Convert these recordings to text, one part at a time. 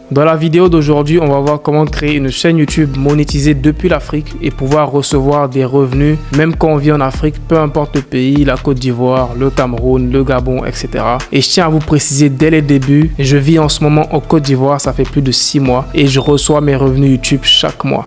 Dans la vidéo d'aujourd'hui, on va voir comment créer une chaîne YouTube monétisée depuis l'Afrique et pouvoir recevoir des revenus même quand on vit en Afrique, peu importe le pays, la Côte d'Ivoire, le Cameroun, le Gabon, etc. Et je tiens à vous préciser dès les débuts, je vis en ce moment en Côte d'Ivoire, ça fait plus de 6 mois et je reçois mes revenus YouTube chaque mois.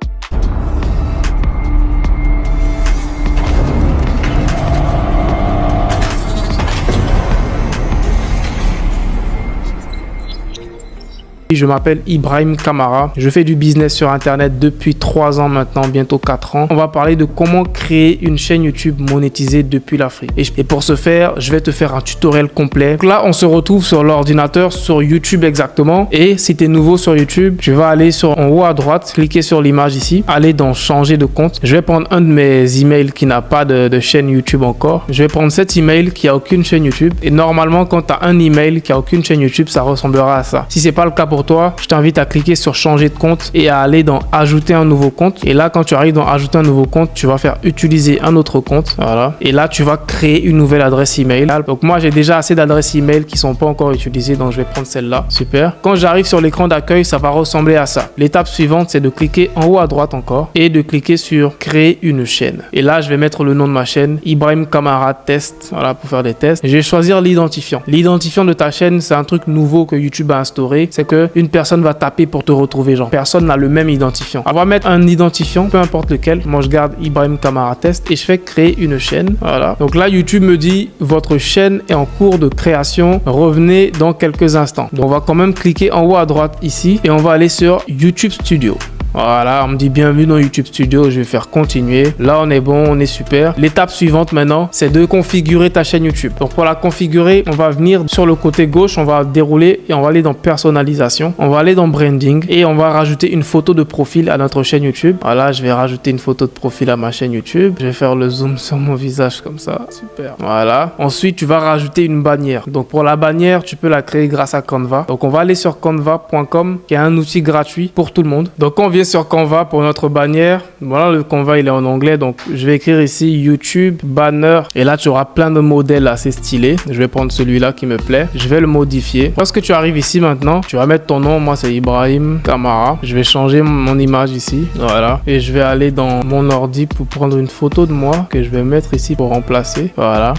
Je m'appelle Ibrahim Kamara, je fais du business sur internet depuis 3 ans maintenant, bientôt 4 ans. On va parler de comment créer une chaîne YouTube monétisée depuis l'Afrique. Et pour ce faire, je vais te faire un tutoriel complet. Donc là, on se retrouve sur l'ordinateur, sur YouTube exactement. Et si tu es nouveau sur YouTube, tu vas aller en haut à droite, cliquer sur l'image ici, aller dans changer de compte. Je vais prendre un de mes emails qui n'a pas de chaîne YouTube encore. Je vais prendre cet email qui a aucune chaîne YouTube. Et normalement, quand tu as un email qui a aucune chaîne YouTube, ça ressemblera à ça. Si c'est pas le cas pour toi, je t'invite à cliquer sur changer de compte et à aller dans ajouter un nouveau compte. Et là, quand tu arrives dans ajouter un nouveau compte, tu vas faire utiliser un autre compte. Voilà. Et là, tu vas créer une nouvelle adresse email. Donc moi, j'ai déjà assez d'adresses email qui sont pas encore utilisées, donc je vais prendre celle-là. Super. Quand j'arrive sur l'écran d'accueil, ça va ressembler à ça. L'étape suivante, c'est de cliquer en haut à droite encore et de cliquer sur créer une chaîne. Et là, je vais mettre le nom de ma chaîne, Ibrahim Kamara Test. Voilà, pour faire des tests. Je vais choisir l'identifiant. L'identifiant de ta chaîne, c'est un truc nouveau que YouTube a instauré. C'est que une personne va taper pour te retrouver, genre personne n'a le même identifiant. On va mettre un identifiant, peu importe lequel. Moi je garde Ibrahim Kamara Test et je fais créer une chaîne. Voilà. Donc là YouTube me dit votre chaîne est en cours de création, revenez dans quelques instants. Donc on va quand même cliquer en haut à droite ici et on va aller sur YouTube Studio. Voilà, on me dit bienvenue dans YouTube Studio, je vais faire continuer. Là, on est bon, on est super. L'étape suivante maintenant, c'est de configurer ta chaîne YouTube. Donc pour la configurer, on va venir sur le côté gauche, on va dérouler et on va aller dans personnalisation. On va aller dans branding et on va rajouter une photo de profil à notre chaîne YouTube. Voilà, je vais rajouter une photo de profil à ma chaîne YouTube. Je vais faire le zoom sur mon visage comme ça. Super. Voilà. Ensuite, tu vas rajouter une bannière. Donc pour la bannière, tu peux la créer grâce à Canva. Donc on va aller sur canva.com qui est un outil gratuit pour tout le monde. Donc on vient sur Canva pour notre bannière. Voilà, le Canva il est en anglais, donc je vais écrire ici YouTube banner et là tu auras plein de modèles assez stylés. Je vais prendre celui-là qui me plaît, je vais le modifier. Lorsque tu arrives ici maintenant, tu vas mettre ton nom. Moi c'est Ibrahim Kamara. Je vais changer mon image ici, voilà, et je vais aller dans mon ordi pour prendre une photo de moi que je vais mettre ici pour remplacer. Voilà,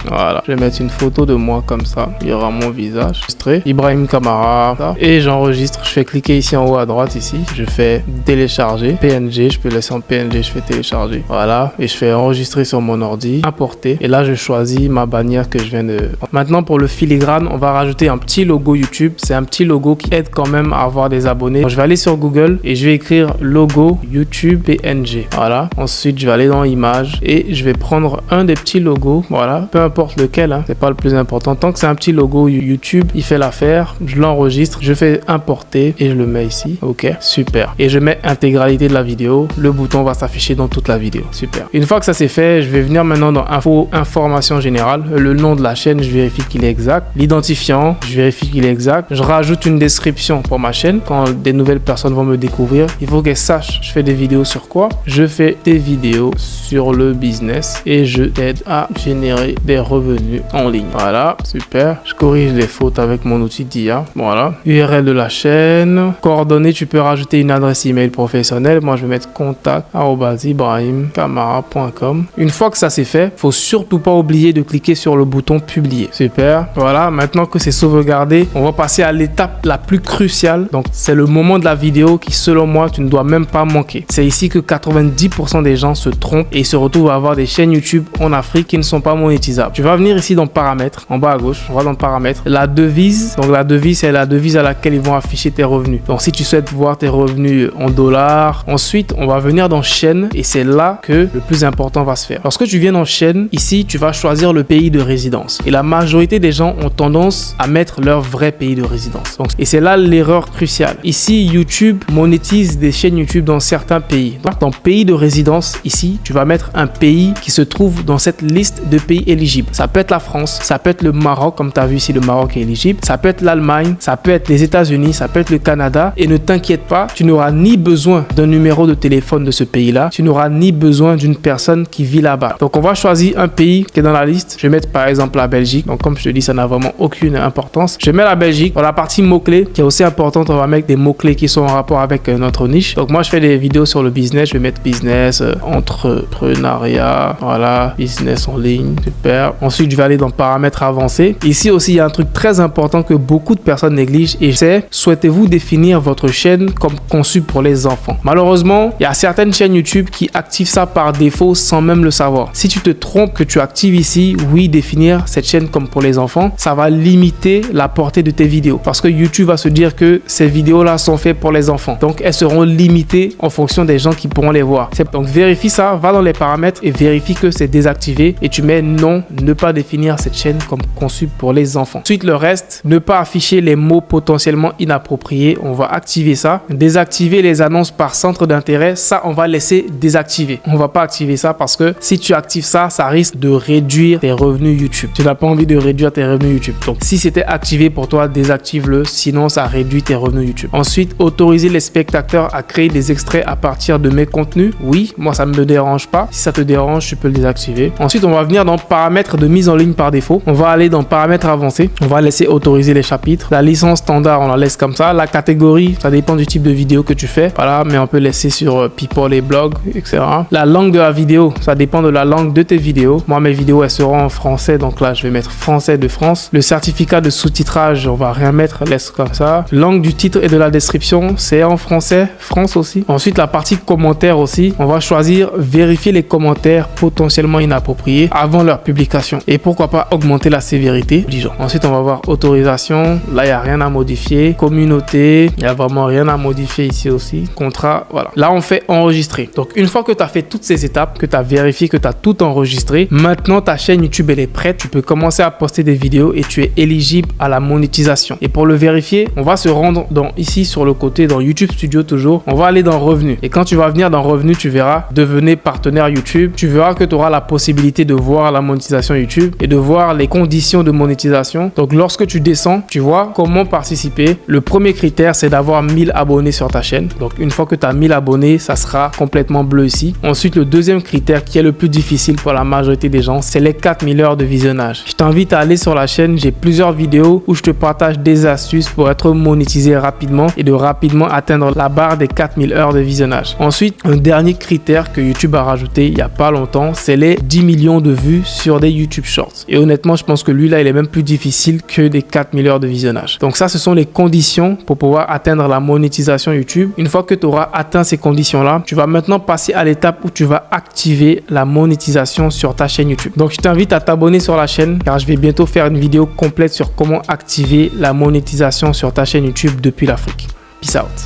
je vais mettre une photo de moi comme ça, il y aura mon visage enregistré, Ibrahim Kamara, ça. Et j'enregistre. Je fais cliquer ici en haut à droite ici, je fais télécharger PNG, je peux laisser en PNG, je fais télécharger, voilà, et je fais enregistrer sur mon ordi, importer, et là je choisis ma bannière que je viens de... Maintenant pour le filigrane, on va rajouter un petit logo YouTube. C'est un petit logo qui aide quand même à avoir des abonnés. Donc, je vais aller sur Google et je vais écrire logo YouTube PNG, voilà. Ensuite je vais aller dans images et je vais prendre un des petits logos, voilà, peu importe lequel, hein, c'est pas le plus important, tant que c'est un petit logo YouTube, il fait l'affaire. Je l'enregistre, je fais importer et je le mets ici, ok, super, et je mets intégralité de la vidéo. Le bouton va s'afficher dans toute la vidéo. Super. Une fois que ça c'est fait, je vais venir maintenant dans information générale. Le nom de la chaîne, je vérifie qu'il est exact. L'identifiant, je vérifie qu'il est exact. Je rajoute une description pour ma chaîne. Quand des nouvelles personnes vont me découvrir, il faut qu'elles sachent je fais des vidéos sur quoi. Je fais des vidéos sur le business et je t'aide à générer des revenus en ligne. Voilà, super. Je corrige les fautes avec mon outil d'IA. Voilà. URL de la chaîne. Coordonnées, tu peux rajouter une adresse email professionnel. Moi je vais mettre contact@ibrahimkamara.com. Une fois que ça c'est fait, faut surtout pas oublier de cliquer sur le bouton publier. Super. Voilà, maintenant que c'est sauvegardé, on va passer à l'étape la plus cruciale. Donc c'est le moment de la vidéo qui selon moi tu ne dois même pas manquer. C'est ici que 90% des gens se trompent et se retrouvent à avoir des chaînes YouTube en Afrique qui ne sont pas monétisables. Tu vas venir ici dans paramètres, en bas à gauche, on va dans paramètres, la devise. Donc la devise c'est la devise à laquelle ils vont afficher tes revenus. Donc si tu souhaites voir tes revenus en dollars. Ensuite, on va venir dans chaîne et c'est là que le plus important va se faire. Lorsque tu viens dans chaîne, ici, tu vas choisir le pays de résidence. Et la majorité des gens ont tendance à mettre leur vrai pays de résidence. Donc, et c'est là l'erreur cruciale. Ici, YouTube monétise des chaînes YouTube dans certains pays. Donc, dans pays de résidence, ici, tu vas mettre un pays qui se trouve dans cette liste de pays éligibles. Ça peut être la France, ça peut être le Maroc, comme tu as vu ici, le Maroc est éligible. Ça peut être l'Allemagne, ça peut être les États-Unis, ça peut être le Canada. Et ne t'inquiète pas, tu n'auras ni besoin besoin d'un numéro de téléphone de ce pays-là, tu n'auras ni besoin d'une personne qui vit là-bas. Donc on va choisir un pays qui est dans la liste. Je vais mettre par exemple la Belgique. Donc comme je te dis, ça n'a vraiment aucune importance. Je mets la Belgique. Dans la partie mots-clés qui est aussi importante, on va mettre des mots-clés qui sont en rapport avec notre niche. Donc moi je fais des vidéos sur le business. Je vais mettre business, entrepreneuriat, voilà, business en ligne, super. Ensuite je vais aller dans paramètres avancés. Ici aussi il y a un truc très important que beaucoup de personnes négligent et c'est: souhaitez-vous définir votre chaîne comme conçue pour les enfants? Malheureusement, il y a certaines chaînes YouTube qui activent ça par défaut sans même le savoir. Si tu te trompes que tu actives ici, oui, définir cette chaîne comme pour les enfants, ça va limiter la portée de tes vidéos parce que YouTube va se dire que ces vidéos-là sont faites pour les enfants. Donc, elles seront limitées en fonction des gens qui pourront les voir. Donc, vérifie ça, va dans les paramètres et vérifie que c'est désactivé et tu mets non, ne pas définir cette chaîne comme conçue pour les enfants. Ensuite, le reste, ne pas afficher les mots potentiellement inappropriés. On va activer ça. Désactiver les annonces par centre d'intérêt, ça, on va laisser désactiver. On va pas activer ça parce que si tu actives ça, ça risque de réduire tes revenus YouTube. Tu n'as pas envie de réduire tes revenus YouTube. Donc, si c'était activé pour toi, désactive-le. Sinon, ça réduit tes revenus YouTube. Ensuite, autoriser les spectateurs à créer des extraits à partir de mes contenus. Oui, moi, ça ne me dérange pas. Si ça te dérange, tu peux le désactiver. Ensuite, on va venir dans paramètres de mise en ligne par défaut. On va aller dans paramètres avancés. On va laisser autoriser les chapitres. La licence standard, on la laisse comme ça. La catégorie, ça dépend du type de vidéo que tu fais. Voilà, mais on peut laisser sur People et blog, etc. La langue de la vidéo, ça dépend de la langue de tes vidéos. Moi, mes vidéos, elles seront en français. Donc là, je vais mettre français de France. Le certificat de sous-titrage, on va rien mettre, laisse comme ça. Langue du titre et de la description, c'est en français, France aussi. Ensuite, la partie commentaires aussi, on va choisir vérifier les commentaires potentiellement inappropriés avant leur publication. Et pourquoi pas augmenter la sévérité. Ensuite, on va voir autorisation. Là, il n'y a rien à modifier. Communauté, il n'y a vraiment rien à modifier ici aussi. Contrat, voilà. Là, on fait enregistrer. Donc, une fois que tu as fait toutes ces étapes, que tu as vérifié que tu as tout enregistré, maintenant, ta chaîne YouTube, elle est prête. Tu peux commencer à poster des vidéos et tu es éligible à la monétisation. Et pour le vérifier, on va se rendre ici sur le côté, dans YouTube Studio toujours. On va aller dans Revenus. Et quand tu vas venir dans Revenus, tu verras devenez partenaire YouTube. Tu verras que tu auras la possibilité de voir la monétisation YouTube et de voir les conditions de monétisation. Donc, lorsque tu descends, tu vois comment participer. Le premier critère, c'est d'avoir 1000 abonnés sur ta chaîne. Donc, une fois que tu as 1000 abonnés, ça sera complètement bleu ici. Ensuite, le deuxième critère qui est le plus difficile pour la majorité des gens, c'est les 4000 heures de visionnage. Je t'invite à aller sur la chaîne. J'ai plusieurs vidéos où je te partage des astuces pour être monétisé rapidement et de rapidement atteindre la barre des 4000 heures de visionnage. Ensuite, un dernier critère que YouTube a rajouté il n'y a pas longtemps, c'est les 10 millions de vues sur des YouTube Shorts. Et honnêtement, je pense que lui là, il est même plus difficile que des 4000 heures de visionnage. Donc ça, ce sont les conditions pour pouvoir atteindre la monétisation YouTube. Une fois que tu auras atteint ces conditions-là, tu vas maintenant passer à l'étape où tu vas activer la monétisation sur ta chaîne YouTube. Donc je t'invite à t'abonner sur la chaîne car je vais bientôt faire une vidéo complète sur comment activer la monétisation sur ta chaîne YouTube depuis l'Afrique. Peace out.